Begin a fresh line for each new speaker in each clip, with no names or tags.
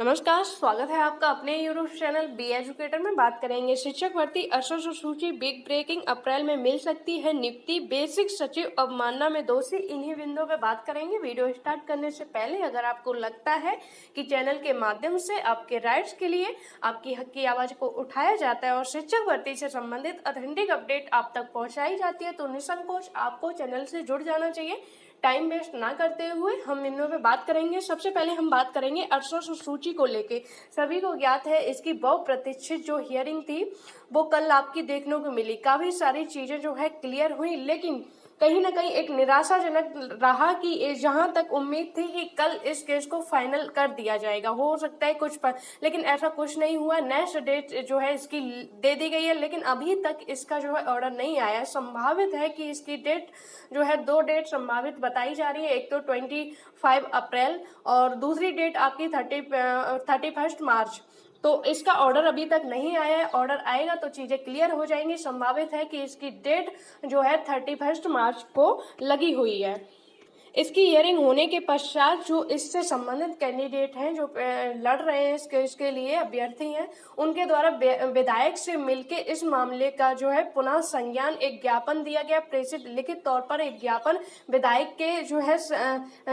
नमस्कार, स्वागत है आपका अपने यूट्यूब चैनल बी एजुकेटर में। बात करेंगे शिक्षक भर्ती 1800 सूची बिग ब्रेकिंग, अप्रैल में मिल सकती है नियुक्ति, बेसिक सचिव अवमानना में दोषी। इन्हीं बिंदुओं पे बात करेंगे। वीडियो स्टार्ट करने से पहले अगर आपको लगता है कि चैनल के माध्यम से आपके राइट्स के लिए आपकी हक की आवाज को उठाया जाता है और शिक्षक भर्ती से संबंधित ऑथेंटिक अपडेट आप तक पहुंचाई जाती है तो निसंकोच आपको चैनल से जुड़ जाना चाहिए। टाइम वेस्ट ना करते हुए हम इन पे बात करेंगे। सबसे पहले हम बात करेंगे 1800 सूची को लेके। सभी को ज्ञात है इसकी बहुप्रतीक्षित जो हियरिंग थी वो कल आपकी देखने को मिली। काफी सारी चीजें जो है क्लियर हुई, लेकिन कहीं ना कहीं एक निराशाजनक रहा कि जहां तक उम्मीद थी कि कल इस केस को फाइनल कर दिया जाएगा, हो सकता है कुछ पर, लेकिन ऐसा कुछ नहीं हुआ। नेक्स्ट डेट जो है इसकी दे दी गई है, लेकिन अभी तक इसका जो है ऑर्डर नहीं आया। संभावित है कि इसकी डेट जो है 2 डेट संभावित बताई जा रही है, एक तो 25 अप्रैल और दूसरी डेट आपकी 31 मार्च। तो इसका ऑर्डर अभी तक नहीं आया है। ऑर्डर आएगा तो चीजें क्लियर हो जाएंगी। संभावित है कि इसकी डेट जो है 31 मार्च को लगी हुई है। इसकी हियरिंग होने के पश्चात जो इससे संबंधित कैंडिडेट हैं, जो लड़ रहे हैं इसके लिए, अभ्यर्थी हैं, उनके द्वारा विधायक से मिलके इस मामले का जो है पुनः संज्ञान एक ज्ञापन दिया गया। प्रेषित लिखित तौर पर एक ज्ञापन विधायक के जो है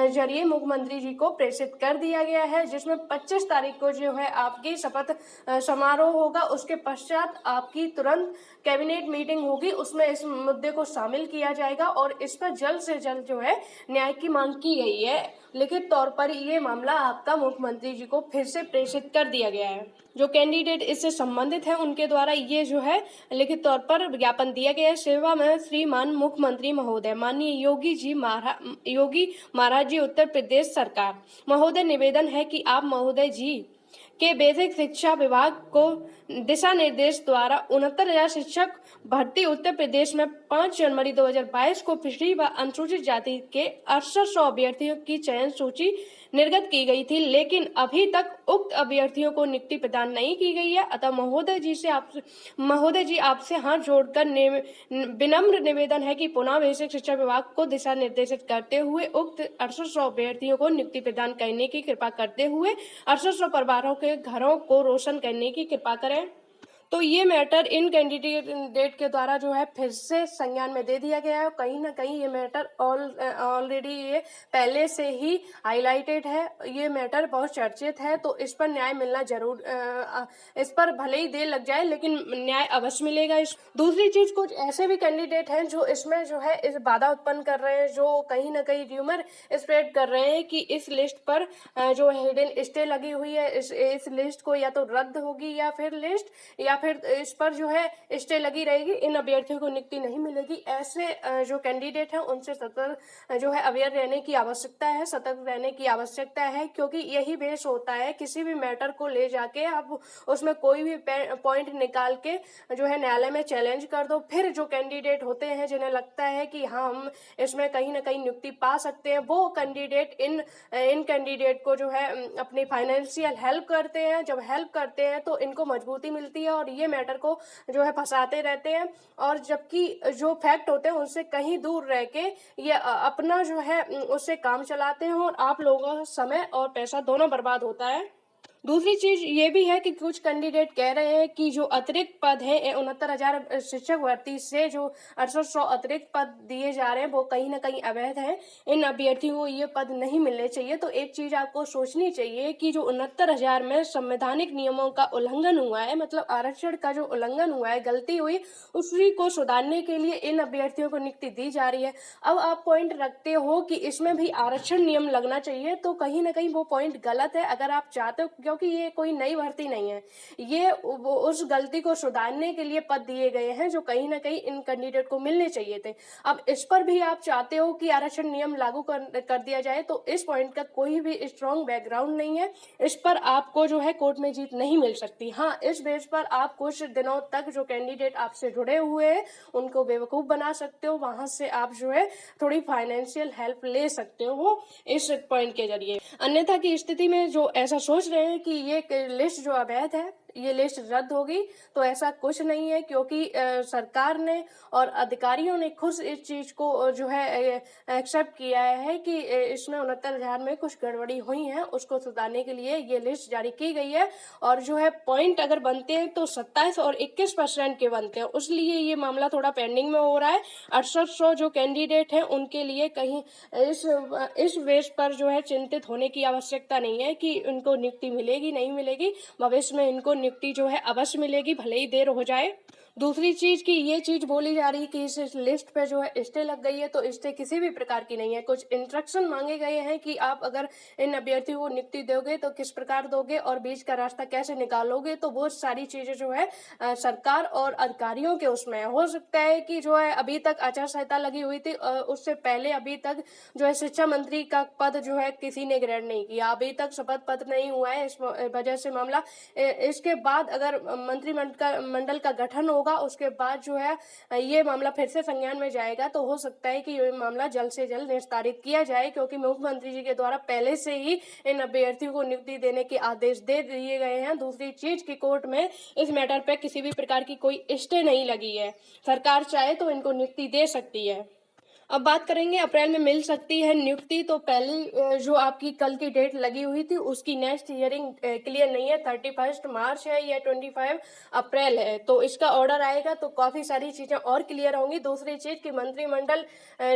जरिए मुख्यमंत्री जी को प्रेषित कर दिया गया है, जिसमें 25 तारीख को जो है आपकी शपथ समारोह होगा। उसके पश्चात आपकी तुरंत कैबिनेट मीटिंग होगी, उसमें इस मुद्दे को शामिल किया जाएगा और इस पर जल्द से जल्द जो है न्याय की मांग की गई है। लिखित तौर पर ये मामला आपका मुख्यमंत्री जी को फिर से प्रेषित कर दिया गया है। जो कैंडिडेट इससे संबंधित है उनके द्वारा ये जो है लिखित तौर पर ज्ञापन दिया गया है। सेवा में श्रीमान मुख्यमंत्री महोदय, माननीय योगी महाराज जी, उत्तर प्रदेश सरकार महोदय, निवेदन है कि आप महोदय जी के बेसिक शिक्षा विभाग को दिशा निर्देश द्वारा 69,000 शिक्षक भर्ती उत्तर प्रदेश में 5 जनवरी 2022 को पिछड़ी व अनुसूचित जाति के 1800 अभ्यर्थियों की चयन सूची निर्गत की गई थी, लेकिन अभी तक उक्त अभ्यर्थियों को नियुक्ति प्रदान नहीं की गई है। अतः महोदय जी आपसे हाथ जोड़कर विनम्र निवेदन है कि पुनः बेसिक शिक्षा विभाग को दिशा निर्देशित करते हुए उक्त 1800 अभ्यर्थियों को नियुक्ति प्रदान करने की कृपा करते हुए 1800 परिवारों के घरों को रोशन करने की कृपा करें। तो ये मैटर इन कैंडिडेट के द्वारा जो है फिर से संज्ञान में दे दिया गया है। कहीं ना कहीं ये मैटर ऑलरेडी ये पहले से ही हाईलाइटेड है। ये मैटर बहुत चर्चित है, तो इस पर न्याय मिलना जरूर, इस पर भले ही देर लग जाए लेकिन न्याय अवश्य मिलेगा। दूसरी चीज, कुछ ऐसे भी कैंडिडेट हैं जो इसमें जो है इस बाधा उत्पन्न कर रहे हैं, जो कहीं ना कहीं र्यूमर स्प्रेड कर रहे हैं कि इस लिस्ट पर जो हिडन स्टे लगी हुई है, इस लिस्ट को या तो रद्द होगी या फिर लिस्ट या फिर इस पर जो है स्टे लगी रहेगी, इन अभ्यर्थियों को नियुक्ति नहीं मिलेगी। ऐसे जो कैंडिडेट हैं उनसे सतर्क जो है अवेयर रहने की आवश्यकता है, सतर्क रहने की आवश्यकता है, क्योंकि यही बेस होता है। किसी भी मैटर को ले जाके आप उसमें कोई भी पॉइंट निकाल के जो है न्यायालय में चैलेंज कर दो, फिर जो कैंडिडेट होते हैं जिन्हें लगता है कि हाँ हम इसमें कहीं ना कहीं नियुक्ति पा सकते हैं, वो कैंडिडेट इन कैंडिडेट को जो है अपनी फाइनेंशियल हेल्प करते हैं। जब हेल्प करते हैं तो इनको मजबूती मिलती है और ये मैटर को जो है फंसाते रहते हैं, और जबकि जो फैक्ट होते हैं उनसे कहीं दूर रह के ये अपना जो है उससे काम चलाते हैं और आप लोगों का समय और पैसा दोनों बर्बाद होता है। दूसरी चीज ये भी है कि कुछ कैंडिडेट कह रहे हैं कि जो अतिरिक्त पद है 69,000 शिक्षक भर्ती से जो 1800 अतिरिक्त पद दिए जा रहे हैं वो कहीं ना कहीं अवैध है। इन अभ्यर्थियों को ये पद नहीं मिलने चाहिए। तो एक चीज आपको सोचनी चाहिए कि जो 69,000 में संवैधानिक नियमों का उल्लंघन हुआ है, मतलब आरक्षण का जो उल्लंघन हुआ है, गलती हुई, उसी को सुधारने के लिए इन अभ्यर्थियों को नियुक्ति दी जा रही है। अब आप पॉइंट रखते हो कि इसमें भी आरक्षण नियम लगना चाहिए, तो कहीं ना कहीं वो पॉइंट गलत है। अगर आप चाहते हो, क्योंकि ये कोई नई भर्ती नहीं है, ये उस गलती को सुधारने के लिए पद दिए गए हैं जो कहीं ना कहीं इन कैंडिडेट को मिलने चाहिए थे। अब इस पर भी आप चाहते हो कि आरक्षण नियम लागू कर दिया जाए, तो इस पॉइंट का कोई भी स्ट्रॉन्ग बैकग्राउंड नहीं है। इस पर आपको जो है कोर्ट में जीत नहीं मिल सकती। हाँ, इस बेस पर आप कुछ दिनों तक जो कैंडिडेट आपसे जुड़े हुए हैं उनको बेवकूफ बना सकते हो, वहां से आप जो है थोड़ी फाइनेंशियल हेल्प ले सकते हो इस पॉइंट के जरिए। अन्यथा की स्थिति में जो ऐसा सोच रहे हैं कि ये लिस्ट जो अवैध है, ये लिस्ट रद्द होगी, तो ऐसा कुछ नहीं है, क्योंकि सरकार ने और अधिकारियों ने खुद इस चीज़ को जो है एक्सेप्ट किया है कि इसमें 69,000 में कुछ गड़बड़ी हुई है, उसको सुधारने के लिए ये लिस्ट जारी की गई है। और जो है पॉइंट अगर बनते हैं तो 27 और 21% के बनते हैं, उसलिए ये मामला थोड़ा पेंडिंग में हो रहा है। 6800 जो कैंडिडेट हैं उनके लिए कहीं इस बेस पर जो है चिंतित होने की आवश्यकता नहीं है कि उनको नियुक्ति मिलेगी नहीं मिलेगी। भविष्य में इनको नियुक्ति जो है अवश्य मिलेगी, भले ही देर हो जाए। दूसरी चीज की ये चीज बोली जा रही है कि इस लिस्ट पे जो है स्टे लग गई है, तो स्टे किसी भी प्रकार की नहीं है। कुछ इंस्ट्रक्शन मांगे गए हैं कि आप अगर इन अभ्यर्थियों को नियुक्ति दोगे तो किस प्रकार दोगे और बीच का रास्ता कैसे निकालोगे, तो वो सारी चीजें जो है सरकार और अधिकारियों के उसमें हो सकता है कि जो है अभी तक आचार संहिता लगी हुई थी, उससे पहले अभी तक जो है शिक्षा मंत्री का पद जो है किसी ने ग्रहण नहीं किया, अभी तक शपथ पत्र नहीं हुआ है, इस वजह से मामला इसके बाद अगर मंत्रिमंडल का गठन होगा, उसके बाद जो है ये मामला फिर से संज्ञान में जाएगा, तो हो सकता है कि ये मामला जल्द से जल्द निस्तारित किया जाए, क्योंकि मुख्यमंत्री जी के द्वारा पहले से ही इन अभ्यर्थियों को नियुक्ति देने के आदेश दे दिए गए हैं। दूसरी चीज की कोर्ट में इस मैटर पे किसी भी प्रकार की कोई स्टे नहीं लगी है, सरकार चाहे तो इनको नियुक्ति दे सकती है। अब बात करेंगे अप्रैल में मिल सकती है नियुक्ति, तो पहली जो आपकी कल की डेट लगी हुई थी उसकी नेक्स्ट हियरिंग क्लियर नहीं है, 31 मार्च है या 25 अप्रैल है, तो इसका ऑर्डर आएगा तो काफी सारी चीजें और क्लियर होंगी। दूसरी चीज कि मंत्रिमंडल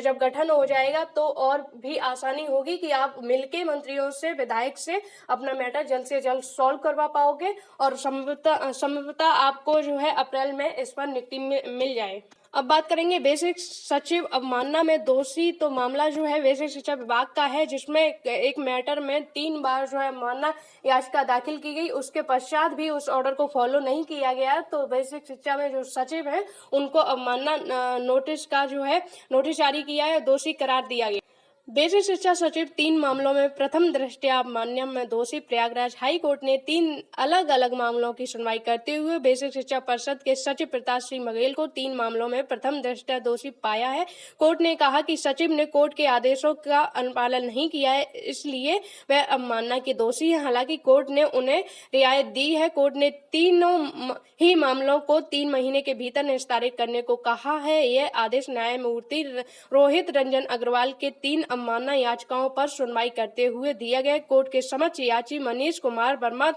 जब गठन हो जाएगा तो और भी आसानी होगी कि आप मिलके मंत्रियों से, विधायक से अपना मैटर जल्द से जल्द सॉल्व करवा पाओगे और संभवतः आपको जो है अप्रैल में इस पर नियुक्ति मिल जाए। अब बात करेंगे बेसिक सचिव अवमानना में दोषी, तो मामला जो है बेसिक शिक्षा विभाग का है, जिसमें एक मैटर में 3 बार जो है अवमानना याचिका दाखिल की गई, उसके पश्चात भी उस ऑर्डर को फॉलो नहीं किया गया, तो बेसिक शिक्षा में जो सचिव है उनको अवमानना नोटिस का जो है नोटिस जारी किया है, दोषी करार दिया गया। बेसिक शिक्षा सचिव 3 मामलों में प्रथम दृष्टया अवमानना में दोषी। प्रयागराज हाई कोर्ट ने 3 अलग अलग मामलों की सुनवाई करते हुए बेसिक शिक्षा परिषद के सचिव प्रताप सिंह बघेल को 3 मामलों में प्रथम दृष्टया दोषी पाया है। कोर्ट ने कहा कि सचिव ने कोर्ट के आदेशों का अनुपालन नहीं किया है, इसलिए वह अवमानना के दोषी है। हालांकि कोर्ट ने उन्हें रियायत दी है। कोर्ट ने तीनों ही मामलों को 3 महीने के भीतर निस्तारित करने को कहा है। यह आदेश न्यायमूर्ति रोहित रंजन अग्रवाल के 3 अवमानना याचिकाओं पर सुनवाई करते हुए दिया गया। कोर्ट के समक्ष याची मनीष कुमार वर्मा,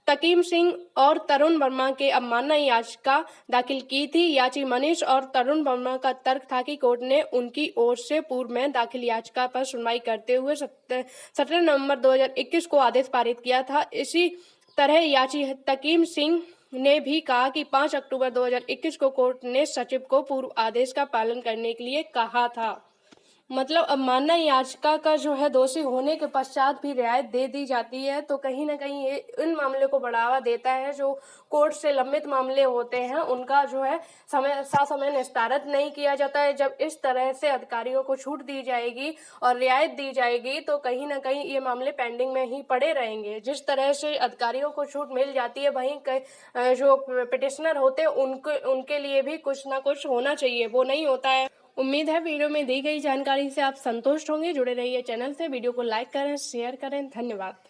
तकीम सिंह और तरुण वर्मा के अवमानना याचिका दाखिल की थी। याची मनीष और तरुण वर्मा का तर्क था कि कोर्ट ने उनकी ओर से पूर्व में दाखिल याचिका पर सुनवाई करते हुए 17 नवंबर 2021 को आदेश पारित किया था। इसी तरह याची तकीम सिंह ने भी कहा कि 5 अक्टूबर 2021 को कोर्ट ने सचिव को पूर्व आदेश का पालन करने के लिए कहा था। मतलब अवमानना याचिका का जो है दोषी होने के पश्चात भी रियायत दे दी जाती है, तो कहीं ना कहीं ये इन मामले को बढ़ावा देता है। जो कोर्ट से लंबित मामले होते हैं उनका जो है समय निस्तारित नहीं किया जाता है। जब इस तरह से अधिकारियों को छूट दी जाएगी और रियायत दी जाएगी तो कहीं ना कहीं ये मामले पेंडिंग में ही पड़े रहेंगे। जिस तरह से अधिकारियों को छूट मिल जाती है, वहीं जो पिटिशनर होते हैं उनके लिए भी कुछ ना कुछ होना चाहिए, वो नहीं होता है। उम्मीद है वीडियो में दी गई जानकारी से आप संतुष्ट होंगे। जुड़े रहिए चैनल से, वीडियो को लाइक करें, शेयर करें। धन्यवाद।